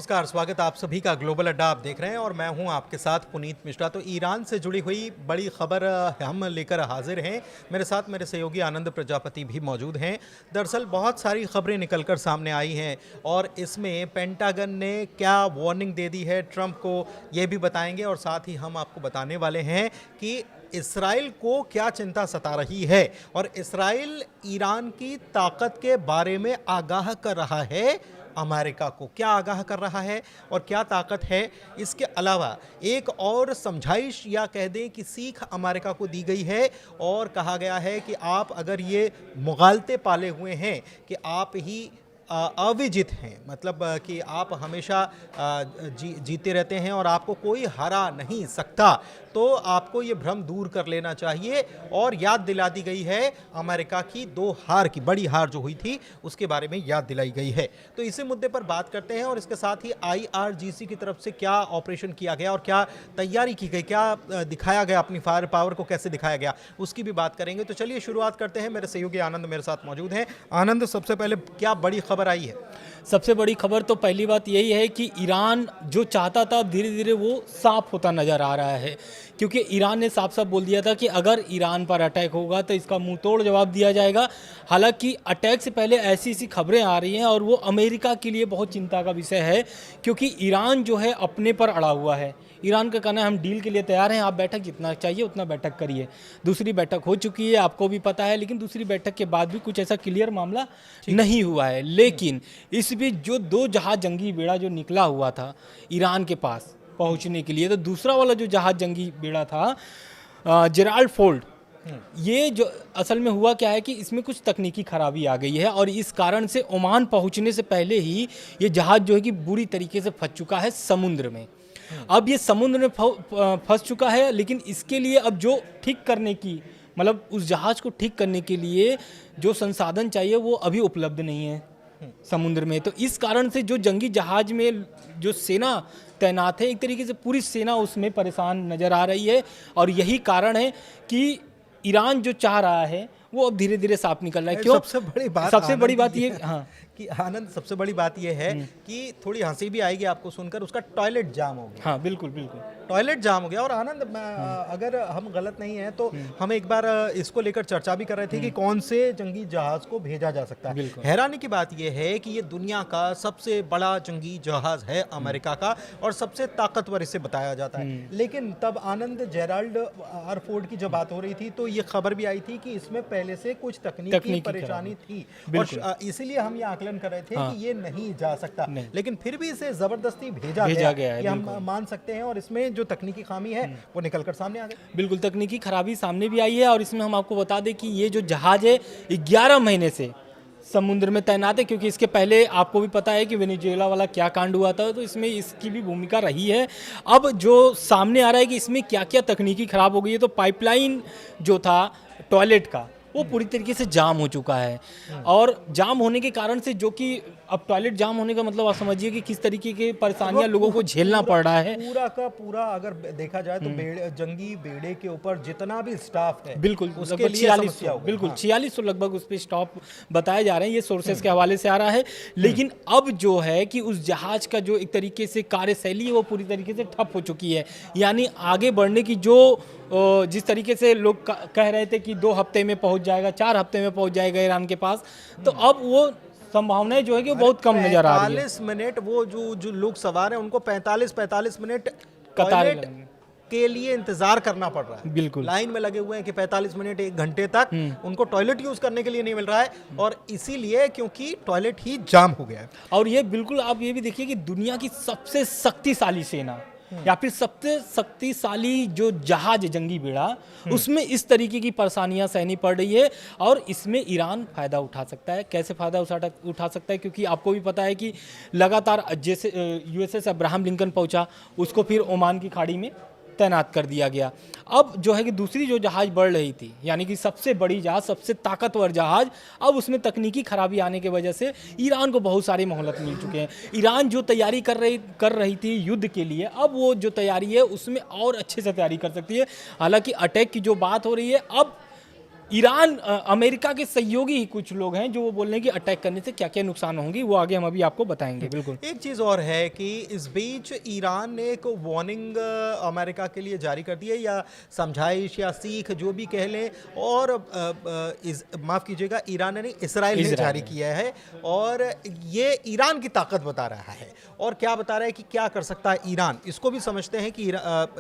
नमस्कार, स्वागत आप सभी का ग्लोबल अड्डा आप देख रहे हैं और मैं हूं आपके साथ पुनीत मिश्रा। तो ईरान से जुड़ी हुई बड़ी खबर हम लेकर हाजिर हैं। मेरे साथ मेरे सहयोगी आनंद प्रजापति भी मौजूद हैं। दरअसल बहुत सारी खबरें निकलकर सामने आई हैं और इसमें पेंटागन ने क्या वार्निंग दे दी है ट्रंप को, ये भी बताएंगे और साथ ही हम आपको बताने वाले हैं कि इसराइल को क्या चिंता सता रही है और इसराइल ईरान की ताकत के बारे में आगाह कर रहा है। अमेरिका को क्या आगाह कर रहा है और क्या ताकत है। इसके अलावा एक और समझाइश या कह दें कि सीख अमेरिका को दी गई है और कहा गया है कि आप अगर ये मुगालते पाले हुए हैं कि आप ही अविजित हैं, मतलब कि आप हमेशा जीते रहते हैं और आपको कोई हरा नहीं सकता, तो आपको ये भ्रम दूर कर लेना चाहिए। और याद दिला दी गई है अमेरिका की दो हार की, बड़ी हार जो हुई थी उसके बारे में याद दिलाई गई है। तो इसी मुद्दे पर बात करते हैं और इसके साथ ही IRGC की तरफ से क्या ऑपरेशन किया गया और क्या तैयारी की गई, क्या दिखाया गया, अपनी फायर पावर को कैसे दिखाया गया, उसकी भी बात करेंगे। तो चलिए शुरुआत करते हैं। मेरे सहयोगी आनंद मेरे साथ मौजूद हैं। आनंद, सबसे पहले क्या बड़ी खबर आई है? सबसे बड़ी खबर तो पहली बात यही है कि ईरान जो चाहता था धीरे धीरे वो साफ होता नज़र आ रहा है, क्योंकि ईरान ने साफ साफ बोल दिया था कि अगर ईरान पर अटैक होगा तो इसका मुंह तोड़ जवाब दिया जाएगा। हालांकि अटैक से पहले ऐसी ऐसी खबरें आ रही हैं और वो अमेरिका के लिए बहुत चिंता का विषय है, क्योंकि ईरान जो है अपने पर अड़ा हुआ है। ईरान का कहना है हम डील के लिए तैयार हैं, आप बैठक जितना चाहिए उतना बैठक करिए। दूसरी बैठक हो चुकी है, आपको भी पता है, लेकिन दूसरी बैठक के बाद भी कुछ ऐसा क्लियर मामला नहीं हुआ है। लेकिन इस बीच जो दो जहाज जंगी बेड़ा जो निकला हुआ था ईरान के पास पहुंचने के लिए, तो दूसरा वाला जो जहाज जंगी बेड़ा था जेराल्ड फोर्ड, ये जो असल में हुआ क्या है कि इसमें कुछ तकनीकी खराबी आ गई है और इस कारण से ओमान पहुंचने से पहले ही ये जहाज जो है कि बुरी तरीके से फंस चुका है समुद्र में। अब ये समुद्र में फंस चुका है, लेकिन इसके लिए अब जो ठीक करने की, मतलब उस जहाज को ठीक करने के लिए जो संसाधन चाहिए वो अभी उपलब्ध नहीं है समुद्र में। तो इस कारण से जो जंगी जहाज में जो सेना तैनात है, एक तरीके से पूरी सेना उसमें परेशान नज़र आ रही है और यही कारण है कि ईरान जो चाह रहा है वो अब धीरे धीरे साफ निकल रहा है। क्यों? सबसे बड़ी बात ये हाँ कि आनंद, सबसे बड़ी बात यह है कि थोड़ी हंसी भी आएगी आपको सुनकर, उसका टॉयलेट जाम हो गया। हाँ बिल्कुल बिल्कुल, टॉयलेट जाम हो गया। और आनंद, अगर हम गलत नहीं हैं तो हम एक बार इसको लेकर चर्चा भी कर रहे थे कि कौन से जंगी जहाज को भेजा जा सकता है। हैरानी की बात यह है कि ये दुनिया का सबसे बड़ा जंगी जहाज है अमेरिका का और सबसे ताकतवर इसे बताया जाता है। लेकिन तब आनंद, जेराल्ड आर फोर्ड की जब बात हो रही थी तो ये खबर भी आई थी कि इसमें पहले से कुछ तकनीकी परेशानी थी और इसीलिए हम ये आकलन कर रहे थे कि ये नहीं जा सकता, लेकिन फिर भी इसे जबरदस्ती भेजा गया है, ये हम मान सकते हैं। और इसमें जो तकनीकी खामी है वो निकलकर सामने आ गई। बिल्कुल, तकनीकी खराबी सामने भी आई है और इसमें हम आपको बता दें कि ये जो जहाज है 11 महीने से समुद्र में तैनात है, क्योंकि इसके पहले आपको भी पता है कि वेनेजुएला वाला क्या कांड हुआ था, तो इसमें इसकी भी भूमिका रही है। अब जो सामने आ रहा है कि इसमें क्या क्या तकनीकी खराब हो गई है, तो पाइपलाइन जो था टॉयलेट का वो पूरी तरीके से जाम हो चुका है और जाम होने के कारण से, जो कि अब टॉयलेट जाम होने का मतलब आप समझिए कि किस तरीके की परेशानियां लोगों को झेलना पड़ रहा है। पूरा का पूरा अगर देखा जाए तो जंगी बेड़े के ऊपर जितना भी स्टाफ है, बिल्कुल उसके लिए 4600, बिल्कुल 4600 लगभग उस पर स्टाफ बताए जा रहे हैं, ये सोर्सेस के हवाले से आ रहा है। लेकिन अब जो है कि उस जहाज का जो एक तरीके से कार्यशैली है वो पूरी तरीके से ठप हो चुकी है, यानी आगे बढ़ने की जो जिस तरीके से लोग कह रहे थे कि 2 हफ्ते में पहुंच जाएगा, 4 हफ्ते में पहुंच जाएगा ईरान के पास, तो अब वो संभावनाएं जो है कि वो बहुत कम नजर आ रही है। 45 मिनट वो जो लोग सवार हैं उनको 45 मिनट कतार के लिए इंतजार करना पड़ रहा है। बिल्कुल, लाइन में लगे हुए हैं कि 45 मिनट 1 घंटे तक उनको टॉयलेट यूज करने के लिए नहीं मिल रहा है, और इसीलिए क्योंकि टॉयलेट ही जाम हो गया है। और ये बिल्कुल आप ये भी देखिए कि दुनिया की सबसे शक्तिशाली सेना या फिर सबसे शक्तिशाली जो जहाज जंगी बेड़ा, उसमें इस तरीके की परेशानियां सहनी पड़ रही है और इसमें ईरान फायदा उठा सकता है। कैसे फायदा उठा सकता है? क्योंकि आपको भी पता है कि लगातार जैसे USS अब्राहम लिंकन पहुंचा, उसको फिर ओमान की खाड़ी में तैनात कर दिया गया। अब जो है कि दूसरी जो जहाज बढ़ रही थी, यानी कि सबसे बड़ी जहाज, सबसे ताकतवर जहाज, अब उसमें तकनीकी खराबी आने की वजह से ईरान को बहुत सारी मोहलत मिल चुके हैं। ईरान जो तैयारी कर रही थी युद्ध के लिए, अब वो जो तैयारी है उसमें और अच्छे से तैयारी कर सकती है। हालांकि अटैक की जो बात हो रही है, अब ईरान अमेरिका के सहयोगी ही कुछ लोग हैं जो वो बोल रहे हैं कि अटैक करने से क्या क्या नुकसान होंगी, वो आगे हम अभी आपको बताएंगे। बिल्कुल। एक चीज़ और है कि इस बीच ईरान ने एक वार्निंग अमेरिका के लिए जारी कर दी है, या समझाइश या सीख जो भी कह लें, और माफ़ कीजिएगा, ईरान ने नहीं, इसराइल ने जारी किया है, और ये ईरान की ताकत बता रहा है। और क्या बता रहा है कि क्या कर सकता है ईरान, इसको भी समझते हैं कि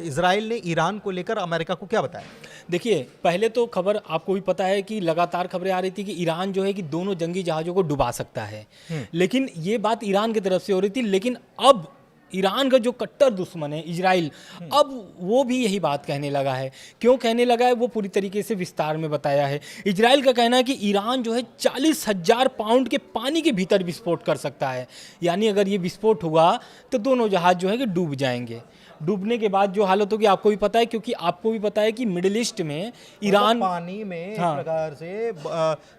इसराइल ने ईरान को लेकर अमेरिका को क्या बताया। देखिए, पहले तो खबर आपको भी पता है कि लगातार खबरें आ रही थी कि ईरान जो है कि दोनों जंगी जहाज़ों को डुबा सकता है, लेकिन ये बात ईरान की तरफ से हो रही थी। लेकिन अब ईरान का जो कट्टर दुश्मन है इजराइल, अब वो भी यही बात कहने लगा है। क्यों कहने लगा है वो पूरी तरीके से विस्तार में बताया है। इजराइल का कहना है कि ईरान जो है 40,000 पाउंड के पानी के भीतर विस्फोट कर सकता है, यानी अगर ये विस्फोट हुआ तो दोनों जहाज़ जो है कि डूब जाएंगे। डूबने के बाद जो हालत होगी आपको भी पता है, क्योंकि आपको भी पता है कि मिडिल ईस्ट में ईरान पानी में एक प्रकार से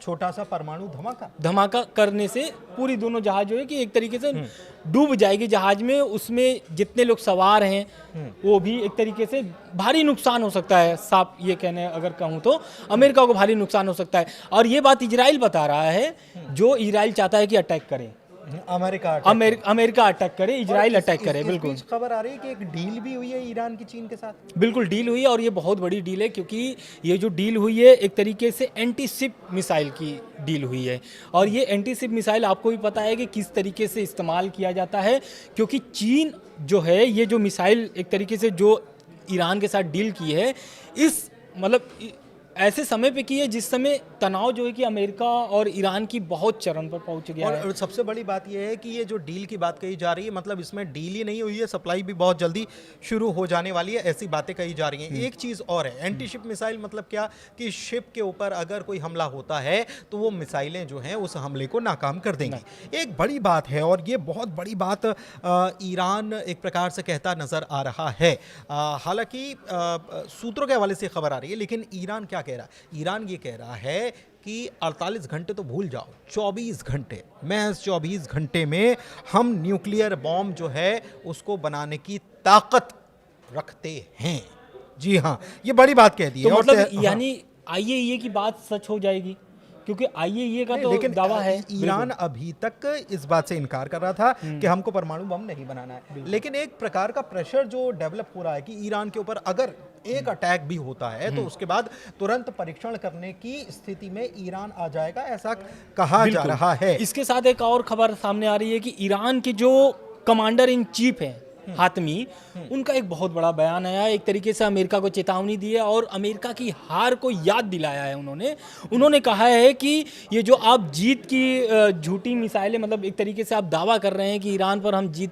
छोटा सा परमाणु धमाका करने से पूरी दोनों जहाज जो है कि एक तरीके से डूब जाएगी जहाज में। उसमें जितने लोग सवार हैं वो भी एक तरीके से भारी नुकसान हो सकता है। साफ ये कहने अगर कहूँ तो अमेरिका को भारी नुकसान हो सकता है, और ये बात इजराइल बता रहा है। जो इजराइल चाहता है कि अटैक करे, अमेरिका अटैक करे, इजराइल अटैक करे। बिल्कुल। खबर आ रही है कि एक डील भी हुई है ईरान की चीन के साथ। बिल्कुल डील हुई है, और ये बहुत बड़ी डील है, क्योंकि ये जो डील हुई है एक तरीके से एंटी शिप मिसाइल की डील हुई है। और ये एंटी शिप मिसाइल आपको भी पता है कि किस तरीके से इस्तेमाल किया जाता है, क्योंकि चीन जो है ये जो मिसाइल एक तरीके से जो ईरान के साथ डील की है, इस मतलब ऐसे समय पे की है जिस समय तनाव जो है कि अमेरिका और ईरान की बहुत चरम पर पहुंच गया है। और सबसे बड़ी बात यह है कि ये जो डील की बात कही जा रही है, मतलब इसमें डील ही नहीं हुई है, सप्लाई भी बहुत जल्दी शुरू हो जाने वाली है, ऐसी बातें कही जा रही हैं। एक चीज़ और है, एंटी शिप मिसाइल मतलब क्या, कि शिप के ऊपर अगर कोई हमला होता है तो वो मिसाइलें जो हैं उस हमले को नाकाम कर देंगी। एक बड़ी बात है, और ये बहुत बड़ी बात ईरान एक प्रकार से कहता नजर आ रहा है। हालांकि सूत्रों के हवाले से खबर आ रही है, लेकिन ईरान क्या कह रहा है? ईरान ये कह रहा है कि 48 घंटे तो भूल जाओ, 24 घंटे, महज 24 घंटे में हम न्यूक्लियर बॉम्ब जो है उसको बनाने की ताकत रखते हैं। जी हाँ, ये बड़ी बात कह दी है। तो मतलब यानी आईएईए की बात सच हो जाएगी, क्योंकि आईएईए का तो दावा है। ईरान अभी तक इस बात से इनकार कर रहा था कि हमको परमाणु बम नहीं बनाना है, लेकिन एक प्रकार का प्रेशर जो डेवलप हो रहा है कि ईरान के ऊपर अगर एक अटैक भी होता है तो उसके बाद तुरंत परीक्षण करने की स्थिति में ईरान आ जाएगा, ऐसा कहा जा रहा है। इसके साथ एक और खबर सामने आ रही है कि ईरान के जो कमांडर इन चीफ हैं हातमी, उनका एक बहुत बड़ा बयान आया है। एक तरीके से अमेरिका को चेतावनी दी है और अमेरिका की हार को याद दिलाया है। उन्होंने कहा है कि ये जो आप जीत की झूठी मिसाइलें, मतलब एक तरीके से आप दावा कर रहे हैं कि ईरान पर हम जीत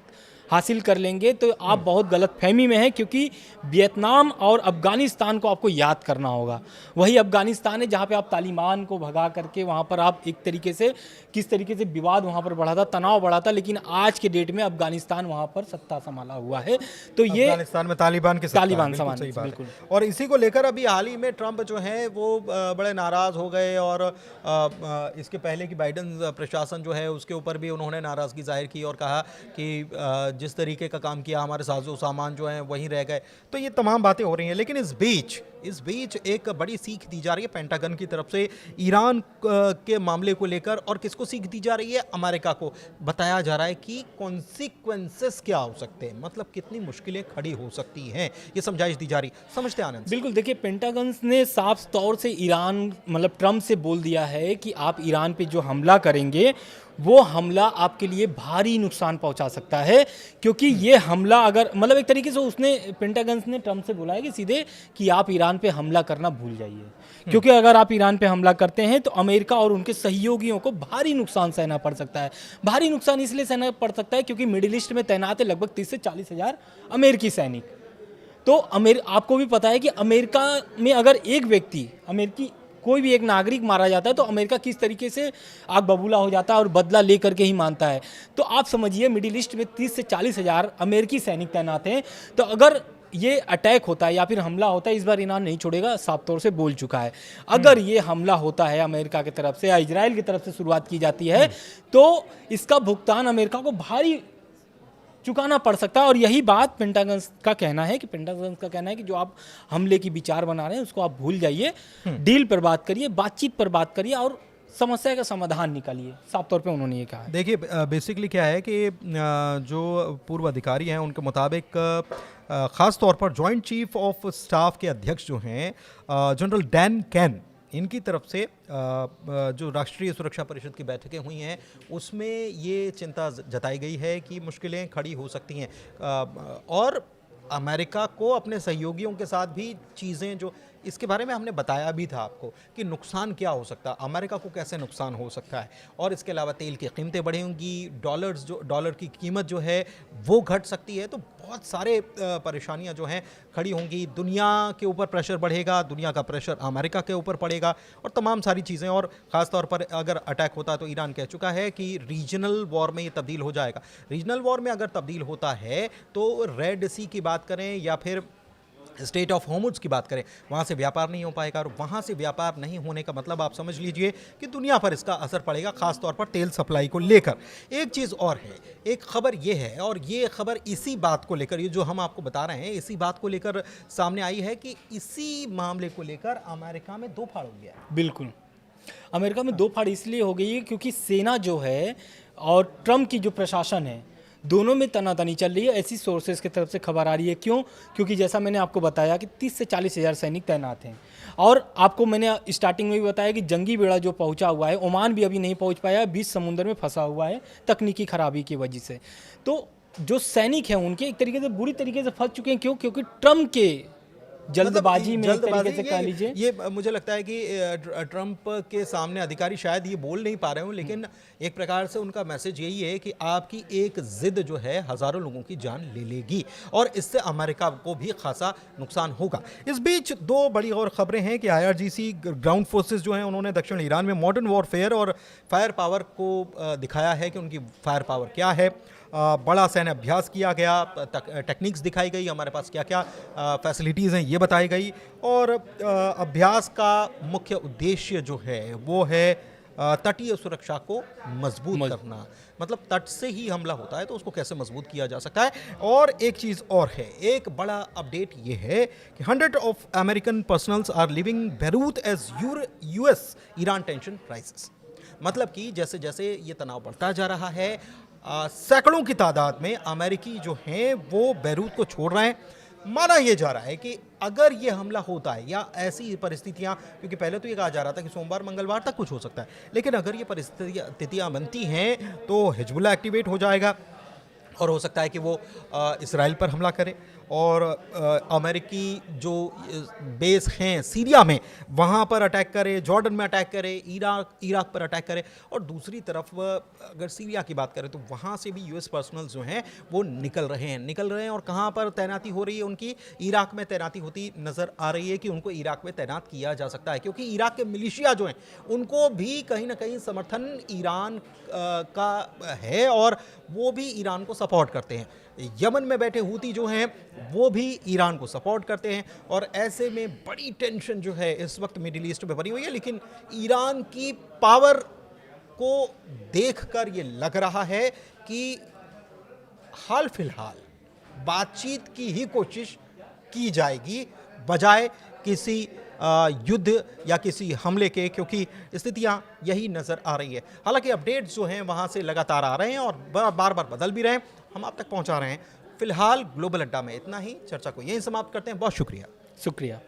हासिल कर लेंगे, तो आप बहुत गलत फहमी में हैं, क्योंकि वियतनाम और अफगानिस्तान को आपको याद करना होगा। वही अफगानिस्तान है जहाँ पे आप तालिबान को भगा करके वहाँ पर आप एक तरीके से किस तरीके से विवाद वहाँ पर बढ़ा था, तनाव बढ़ा था, लेकिन आज के डेट में अफगानिस्तान वहाँ पर सत्ता संभाला हुआ है। तो ये अफगानिस्तान में तालिबान समान बिल्कुल। और इसी को लेकर अभी हाल ही में ट्रंप जो है वो बड़े नाराज हो गए, और इसके पहले की बाइडेन प्रशासन जो है उसके ऊपर भी उन्होंने नाराजगी जाहिर की और कहा कि जिस तरीके का काम किया हमारे साजो सामान जो हैं वहीं रह गए। तो ये तमाम बातें हो रही हैं, लेकिन इस बीच एक बड़ी सीख दी जा रही है पेंटागन की तरफ से ईरान के मामले को लेकर। और किसको सीख दी जा रही है? अमेरिका को। बताया जा रहा है कि कॉन्सिक्वेंसेस क्या हो सकते हैं, मतलब कितनी मुश्किलें खड़ी हो सकती हैं, ये समझाइश दी जा रही। समझते हैं आनंद। बिल्कुल, देखिए, पेंटागन ने साफ तौर से ईरान मतलब ट्रंप से बोल दिया है कि आप ईरान पे जो हमला करेंगे वो हमला आपके लिए भारी नुकसान पहुंचा सकता है, क्योंकि ये हमला अगर मतलब एक तरीके से उसने पेंटागन ने ट्रंप से बोला है कि सीधे कि आप ईरान पे हमला करना भूल जाइए, क्योंकि अगर आप ईरान पे हमला करते हैं तो अमेरिका और उनके सहयोगियों को भारी नुकसान सहना पड़ सकता है। भारी नुकसान इसलिए सहना पड़ सकता है क्योंकि मिडिल ईस्ट में तैनात है लगभग 30 से 40 हज़ार अमेरिकी सैनिक। तो आपको भी पता है कि अमेरिका में अगर एक व्यक्ति अमेरिकी कोई भी एक नागरिक मारा जाता है तो अमेरिका किस तरीके से आग बबूला हो जाता है और बदला लेकर के ही मानता है। तो आप समझिए मिडिल ईस्ट में 30 से 40 हज़ार अमेरिकी सैनिक तैनात हैं। तो अगर ये अटैक होता है या फिर हमला होता है, इस बार ईरान नहीं छोड़ेगा, साफ तौर से बोल चुका है। अगर ये हमला होता है अमेरिका की तरफ से या इजराइल की तरफ से शुरुआत की जाती है तो इसका भुगतान अमेरिका को भारी चुकाना पड़ सकता है। और यही बात पेंटागन का कहना है कि जो आप हमले की विचार बना रहे हैं उसको आप भूल जाइए, डील पर बात करिए, बातचीत पर बात करिए और समस्या का समाधान निकालिए। साफ तौर पे उन्होंने ये कहा है। देखिए बेसिकली क्या है कि जो पूर्व अधिकारी हैं उनके मुताबिक ख़ास तौर पर जॉइंट चीफ ऑफ स्टाफ के अध्यक्ष जो हैं जनरल डैन कैन, इनकी तरफ से जो राष्ट्रीय सुरक्षा परिषद की बैठकें हुई हैं उसमें ये चिंता जताई गई है कि मुश्किलें खड़ी हो सकती हैं और अमेरिका को अपने सहयोगियों के साथ भी चीज़ें जो इसके बारे में हमने बताया भी था आपको कि नुकसान क्या हो सकता है, अमेरिका को कैसे नुकसान हो सकता है। और इसके अलावा तेल की कीमतें बढ़ेंगी, डॉलर की कीमत जो है वो घट सकती है, तो बहुत सारे परेशानियां जो हैं खड़ी होंगी। दुनिया के ऊपर प्रेशर बढ़ेगा, दुनिया का प्रेशर अमेरिका के ऊपर पड़ेगा और तमाम सारी चीज़ें। और ख़ास तौर पर अगर अटैक होता है तो ईरान कह चुका है कि रीजनल वॉर में ये तब्दील हो जाएगा। रीजनल वॉर में अगर तब्दील होता है तो रेड सी की बात करें या फिर स्टेट ऑफ होर्मुज की बात करें, वहाँ से व्यापार नहीं हो पाएगा और वहाँ से व्यापार नहीं होने का मतलब आप समझ लीजिए कि दुनिया पर इसका असर पड़ेगा, खास तौर पर तेल सप्लाई को लेकर। एक चीज़ और है, एक खबर ये है और ये खबर इसी बात को लेकर, ये जो हम आपको बता रहे हैं इसी बात को लेकर सामने आई है कि इसी मामले को लेकर अमेरिका में दो फाड़ हो गया है। बिल्कुल, अमेरिका में दो फाड़ इसलिए हो गई है क्योंकि सेना जो है और ट्रम्प की जो प्रशासन है दोनों में तनातनी चल रही है। ऐसी सोर्सेज की तरफ से खबर आ रही है। क्यों? क्योंकि जैसा मैंने आपको बताया कि 30 से 40 हज़ार सैनिक तैनात हैं और आपको मैंने स्टार्टिंग में भी बताया कि जंगी बेड़ा जो पहुंचा हुआ है, ओमान भी अभी नहीं पहुंच पाया, बीच समुद्र में फंसा हुआ है तकनीकी खराबी की वजह से। तो जो सैनिक हैं उनके एक तरीके से बुरी तरीके से फंस चुके हैं। क्यों? क्योंकि ट्रम्प के जल्दबाजी में एक तरीके से कह लीजिए, ये मुझे लगता है कि ट्रंप के सामने अधिकारी शायद ये बोल नहीं पा रहे हो, लेकिन एक प्रकार से उनका मैसेज यही है कि आपकी एक जिद जो है हजारों लोगों की जान ले लेगी और इससे अमेरिका को भी खासा नुकसान होगा। इस बीच दो बड़ी और खबरें हैं कि IRGC ग्राउंड फोर्सेस जो हैं उन्होंने दक्षिण ईरान में मॉडर्न वॉरफेयर और फायर पावर को दिखाया है कि उनकी फायर पावर क्या है। बड़ा सैन्य अभ्यास किया गया, टेक्निक्स दिखाई गई, हमारे पास क्या क्या फैसिलिटीज़ हैं ये बताई गई और अभ्यास का मुख्य उद्देश्य जो है वो है तटीय सुरक्षा को मजबूत करना। मतलब तट से ही हमला होता है तो उसको कैसे मजबूत किया जा सकता है। और एक चीज़ और है, एक बड़ा अपडेट ये है कि 100 of American personnels are living Beirut as US Iran tension crisis. मतलब कि जैसे जैसे ये तनाव बढ़ता जा रहा है सैकड़ों की तादाद में अमेरिकी जो हैं वो बैरूत को छोड़ रहे हैं। माना यह जा रहा है कि अगर ये हमला होता है या ऐसी परिस्थितियां, क्योंकि पहले तो ये कहा जा रहा था कि सोमवार मंगलवार तक कुछ हो सकता है, लेकिन अगर ये परिस्थितियां बनती हैं तो हिजबुल्लाह एक्टिवेट हो जाएगा और हो सकता है कि वो इसराइल पर हमला करे और अमेरिकी जो बेस हैं सीरिया में वहाँ पर अटैक करे, जॉर्डन में अटैक करे, इराक पर अटैक करे। और दूसरी तरफ अगर सीरिया की बात करें तो वहाँ से भी US पर्सनल्स जो हैं वो निकल रहे हैं और कहाँ पर तैनाती हो रही है उनकी, इराक में तैनाती होती नज़र आ रही है कि उनको इराक में तैनात किया जा सकता है, क्योंकि इराक के मिलिशिया जो हैं उनको भी कहीं ना कहीं समर्थन ईरान का है और वो भी ईरान को सपोर्ट करते हैं। यमन में बैठे हूती जो हैं वो भी ईरान को सपोर्ट करते हैं और ऐसे में बड़ी टेंशन जो है इस वक्त मिडिल ईस्ट में बनी हुई है। लेकिन ईरान की पावर को देखकर ये लग रहा है कि हाल फिलहाल बातचीत की ही कोशिश की जाएगी बजाय किसी युद्ध या किसी हमले के, क्योंकि स्थितियां यही नज़र आ रही है। हालांकि अपडेट्स जो हैं वहां से लगातार आ रहे हैं और बार बार बदल भी रहे हैं, हम आप तक पहुंचा रहे हैं। फिलहाल ग्लोबल अड्डा में इतना ही, चर्चा को यहीं समाप्त करते हैं। बहुत शुक्रिया।